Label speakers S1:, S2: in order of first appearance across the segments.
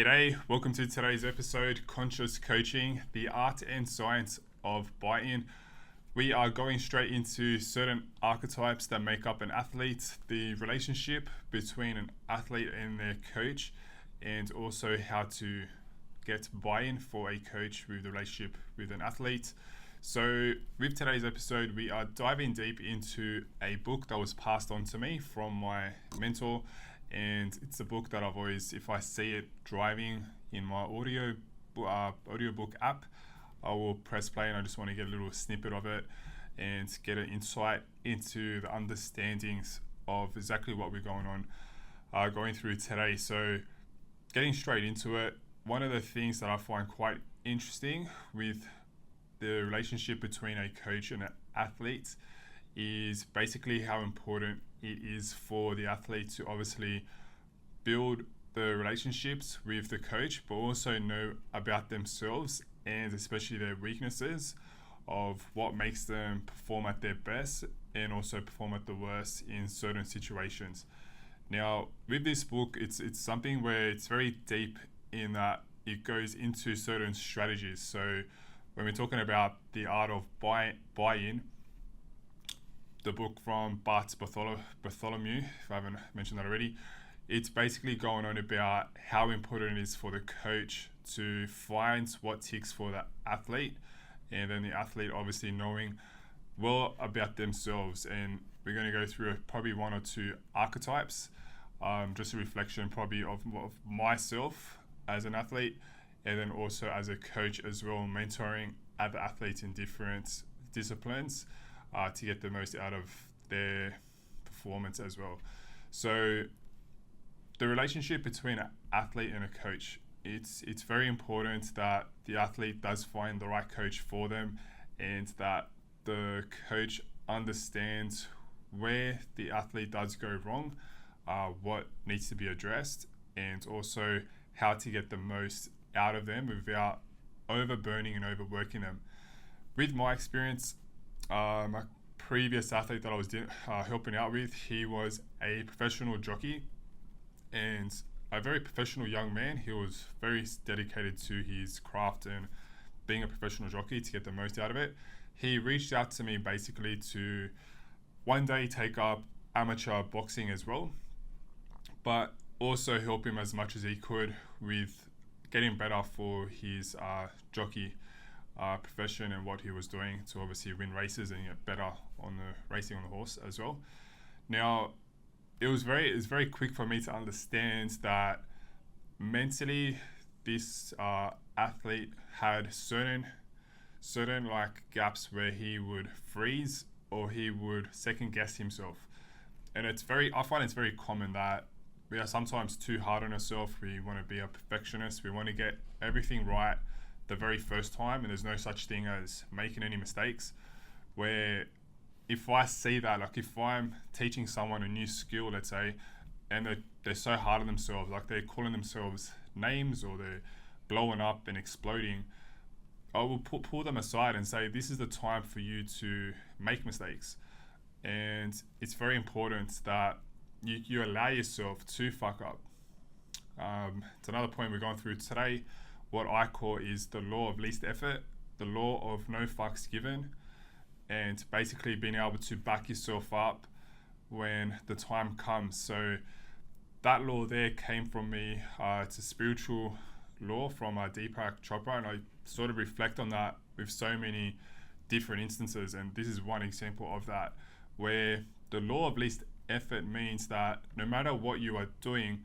S1: G'day, welcome to today's episode, Conscious Coaching, the art and science of buy-in. We are going straight into certain archetypes that make up an athlete, the relationship between an athlete and their coach, and also how to get buy-in for a coach with the relationship with an athlete. So with today's episode, we are diving deep into a book that was passed on to me from my mentor. And it's a book that I've always, if I see it driving in my audiobook app, I will press play, and I just want to get a little snippet of it and get an insight into the understandings of exactly what we're going through today. So getting straight into it, one of the things that I find quite interesting with the relationship between a coach and an athlete is basically how important it is for the athlete to obviously build the relationships with the coach, but also know about themselves and especially their weaknesses of what makes them perform at their best and also perform at the worst in certain situations. Now, with this book, it's something where it's very deep in that it goes into certain strategies. So when we're talking about the art of buy-in, the book from Bart Bartholomew, if I haven't mentioned that already, it's basically going on about how important it is for the coach to find what ticks for the athlete, and then the athlete obviously knowing well about themselves. And we're going to go through probably one or two archetypes, just a reflection probably of myself as an athlete, and then also as a coach as well, mentoring other athletes in different disciplines to get the most out of their performance as well. So the relationship between an athlete and a coach, it's very important that the athlete does find the right coach for them, and that the coach understands where the athlete does go wrong, what needs to be addressed, and also how to get the most out of them without overburning and overworking them. With my experience, my previous athlete that I was helping out with, he was a professional jockey and a very professional young man. He was very dedicated to his craft and being a professional jockey to get the most out of it. He reached out to me basically to one day take up amateur boxing as well, but also help him as much as he could with getting better for his jockey profession and what he was doing to obviously win races and get better on the racing on the horse as well. Now, it was very quick for me to understand that mentally this athlete had certain like gaps where he would freeze or he would second guess himself. And I find it's very common that we are sometimes too hard on ourselves. We want to be a perfectionist. We want to get everything right the very first time, and there's no such thing as making any mistakes. Where if I see that, like if I'm teaching someone a new skill, let's say, and they're so hard on themselves, like they're calling themselves names or they're blowing up and exploding, I will pull them aside and say, this is the time for you to make mistakes. And it's very important that you allow yourself to fuck up. It's another point we're going through today. What I call is the law of least effort, the law of no fucks given, and basically being able to back yourself up when the time comes. So that law there came from me. It's a spiritual law from Deepak Chopra, and I sort of reflect on that with so many different instances. And this is one example of that, where the law of least effort means that no matter what you are doing,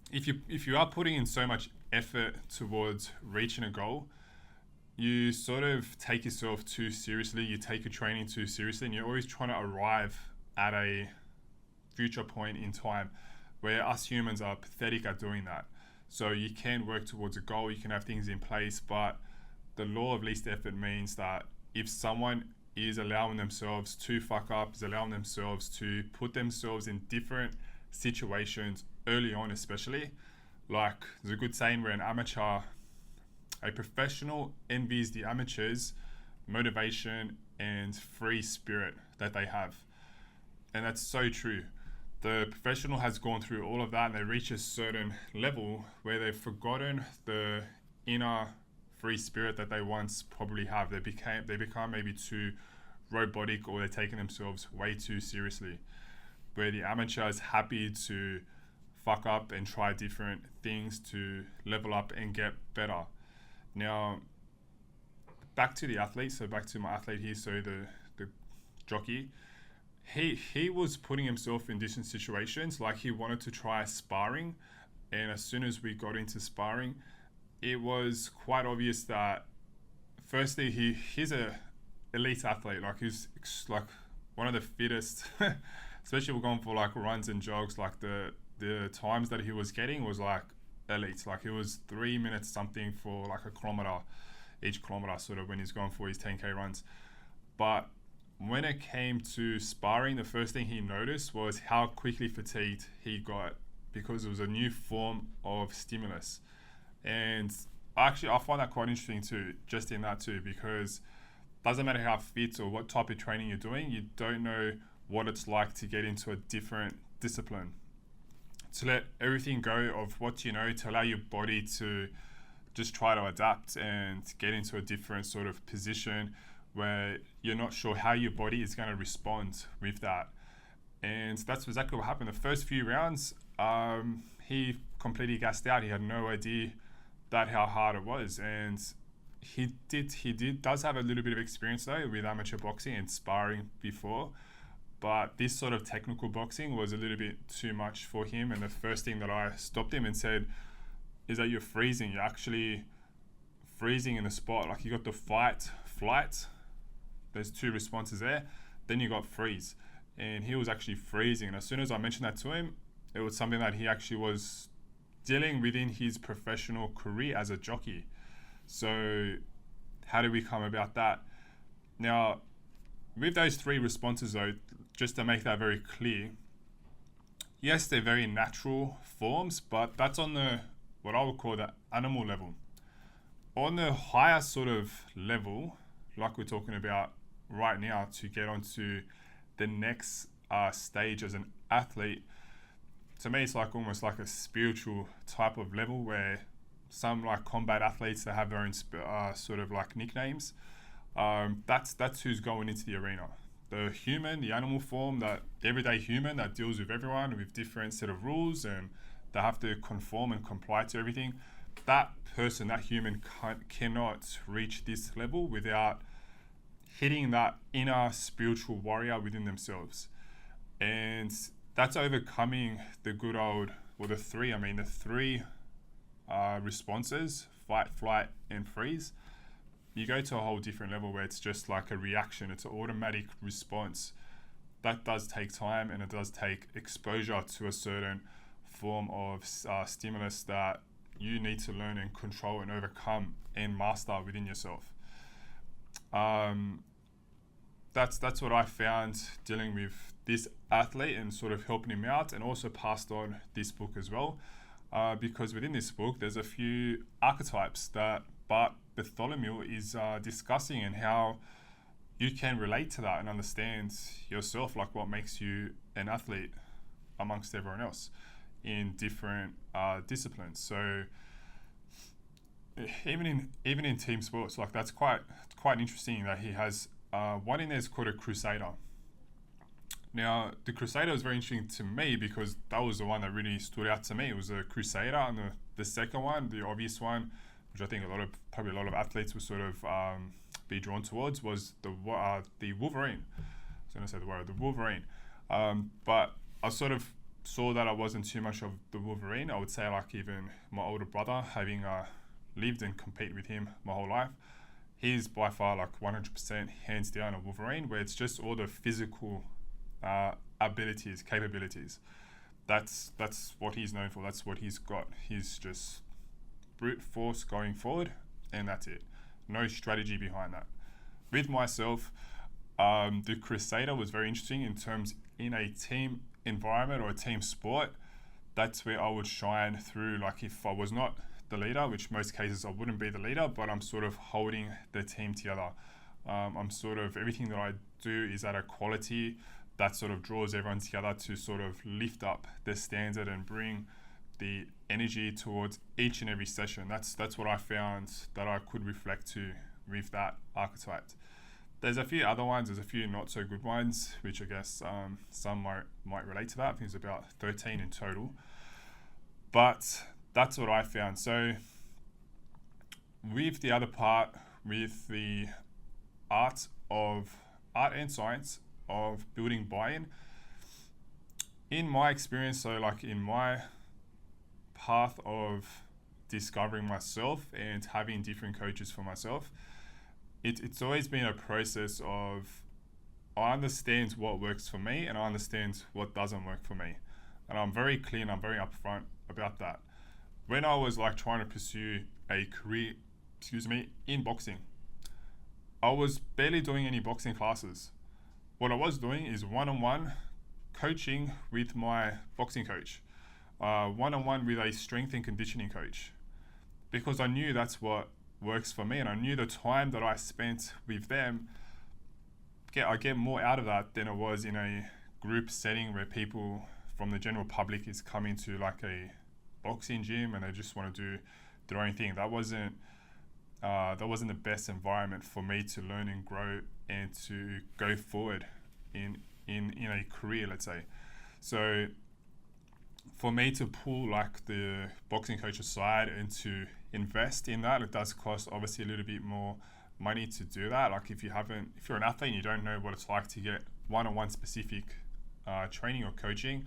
S1: if you are putting in so much effort towards reaching a goal, you sort of take yourself too seriously, you take your training too seriously, and you're always trying to arrive at a future point in time, where us humans are pathetic at doing that. So you can work towards a goal, you can have things in place, but the law of least effort means that if someone is allowing themselves to fuck up, is allowing themselves to put themselves in different situations early on especially, like there's a good saying where a professional envies the amateurs' motivation and free spirit that they have. And that's so true. the professional has gone through all of that and they reach a certain level where they've forgotten the inner free spirit that they once probably have. They become maybe too robotic, or they're taking themselves way too seriously. Where the amateur is happy to fuck up and try different things to level up and get better. Now, back to the athlete. So back to my athlete here. So the jockey. He was putting himself in different situations. Like, he wanted to try sparring, and as soon as we got into sparring, it was quite obvious that firstly he's a elite athlete. Like, he's like one of the fittest, especially we're going for like runs and jogs. Like the times that he was getting was like elite. Like, it was 3 minutes something for like a kilometer, each kilometer, sort of, when he's going for his 10k runs. But when it came to sparring, the first thing he noticed was how quickly fatigued he got, because it was a new form of stimulus. And actually, I find that quite interesting too, just in that too, because it doesn't matter how fit or what type of training you're doing, you don't know what it's like to get into a different discipline. To let everything go of what you know, to allow your body to just try to adapt and get into a different sort of position where you're not sure how your body is going to respond with that. And that's exactly what happened. The first few rounds, he completely gassed out. He had no idea that how hard it was. And he does have a little bit of experience though with amateur boxing and sparring before, but this sort of technical boxing was a little bit too much for him. And the first thing that I stopped him and said is that you're freezing. You're actually freezing in the spot. Like, you got the fight, flight, there's two responses there, then you got freeze, and he was actually freezing. And as soon as I mentioned that to him, it was something that he actually was dealing within his professional career as a jockey. So how do we come about that? Now, with those three responses though, just to make that very clear, yes, they're very natural forms, but that's on the, what I would call the animal level. On the higher sort of level, like we're talking about right now, to get onto the next stage as an athlete, to me it's like almost like a spiritual type of level, where some like combat athletes, they have their own sort of like nicknames. That's who's going into the arena. The human, the animal form, that everyday human that deals with everyone with different set of rules, and they have to conform and comply to everything. That person, that human, cannot reach this level without hitting that inner spiritual warrior within themselves. And that's overcoming the good old, well, the three responses: fight, flight, and freeze. You go to a whole different level where it's just like a reaction. It's an automatic response. That does take time, and it does take exposure to a certain form of stimulus that you need to learn and control and overcome and master within yourself. That's what I found dealing with this athlete and sort of helping him out, and also passed on this book as well, because within this book there's a few archetypes that Bart Bartholomew is discussing, and how you can relate to that and understand yourself, like what makes you an athlete amongst everyone else in different disciplines. So even in team sports, like that's quite interesting that he has one in there is called a crusader. Now, the crusader was very interesting to me because that was the one that really stood out to me. It was a crusader, and the second one, the obvious one, which I think probably a lot of athletes will sort of be drawn towards, was the Wolverine. I was going to say the Wolverine, but I sort of saw that I wasn't too much of the Wolverine. I would say, like, even my older brother, having lived and compete with him my whole life, he's by far like 100% hands down a Wolverine, where it's just all the physical abilities, capabilities. That's what he's known for. That's what he's got. He's just brute force going forward, and that's it. No strategy behind that. With myself, the Crusader was very interesting in terms in a team environment or a team sport. That's where I would shine through. Like, if I was not the leader, which most cases I wouldn't be the leader, but I'm sort of holding the team together. I'm sort of, everything that I do is at a quality that sort of draws everyone together to sort of lift up the standard and bring the energy towards each and every session. That's what I found that I could reflect to with that archetype. There's a few other ones, there's a few not so good ones, which I guess some might relate to that. I think there's about 13 in total. But that's what I found. So with the other part, with the art and science of building buy-in, in my experience, so like in my path of discovering myself and having different coaches for myself, it's always been a process of I understand what works for me and I understand what doesn't work for me. And I'm very clear and I'm very upfront about that. When I was like trying to pursue a career, in boxing, I was barely doing any boxing classes. What I was doing is one-on-one coaching with my boxing coach, one-on-one with a strength and conditioning coach, because I knew that's what works for me, and I knew the time that I spent with them, I get more out of that than it was in a group setting where people from the general public is coming to like a boxing gym and they just want to do their own thing. That wasn't the best environment for me to learn and grow and to go forward in a career, let's say. So for me to pull like the boxing coach aside and to invest in that, it does cost obviously a little bit more money to do that. Like if you're an athlete and you don't know what it's like to get one-on-one specific training or coaching,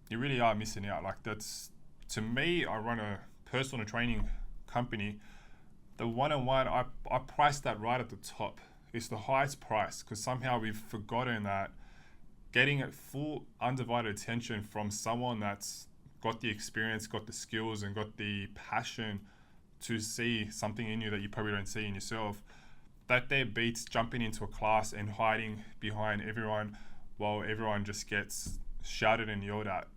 S1: you really are missing out. Like that's, to me, I run a personal training company. The one-on-one, I price that right at the top. It's the highest price because somehow we've forgotten that getting it full undivided attention from someone that's got the experience, got the skills, and got the passion to see something in you that you probably don't see in yourself, that there beats jumping into a class and hiding behind everyone while everyone just gets shouted and yelled at.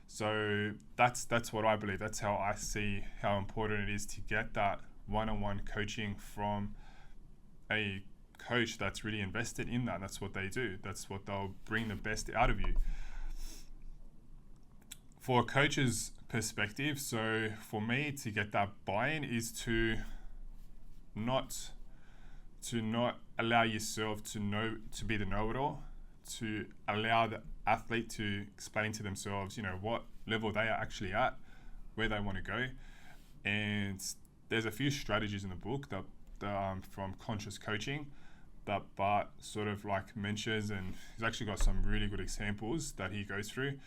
S1: So that's what I believe. That's how I see how important it is to get that one-on-one coaching from a coach that's really invested in that. That's what they do. That's what they'll bring the best out of you. For a coach's perspective, so for me to get that buy-in is to not allow yourself to be the know-it-all, to allow the athlete to explain to themselves, what level they are actually at, where they want to go. And there's a few strategies in the book that from conscious coaching that Bart sort of like mentions, and he's actually got some really good examples that he goes through.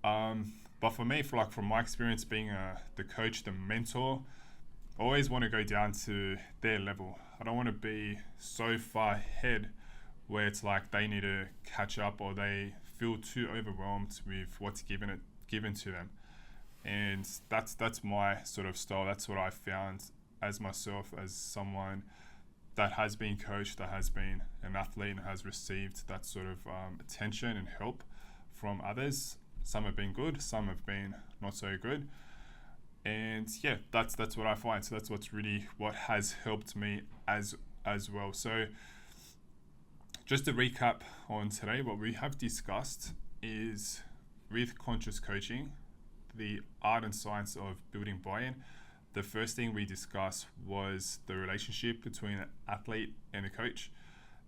S1: But for me, from my experience being the coach, the mentor, I always want to go down to their level. I don't want to be so far ahead where it's like they need to catch up or they feel too overwhelmed with what's given to them. And that's my sort of style. That's what I found as myself, as someone that has been coached, that has been an athlete and has received that sort of attention and help from others. Some have been good, some have been not so good. And yeah, that's what I find. So that's what has helped me as well. So just to recap on today, what we have discussed is with conscious coaching, the art and science of building buy-in. The first thing we discussed was the relationship between an athlete and a coach.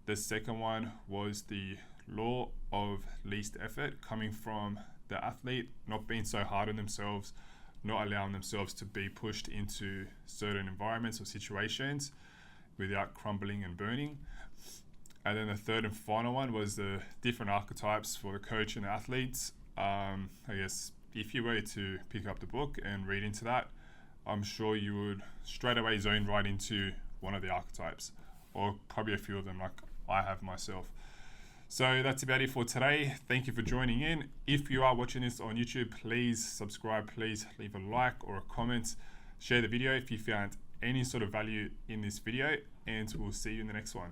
S1: The second one was the law of least effort, coming from the athlete not being so hard on themselves, not allowing themselves to be pushed into certain environments or situations without crumbling and burning. And then the third and final one was the different archetypes for the coach and the athletes. I guess if you were to pick up the book and read into that, I'm sure you would straight away zone right into one of the archetypes, or probably a few of them like I have myself. So that's about it for today. Thank you for joining in. If you are watching this on YouTube, please subscribe, please leave a like or a comment, share the video if you found any sort of value in this video, and we'll see you in the next one.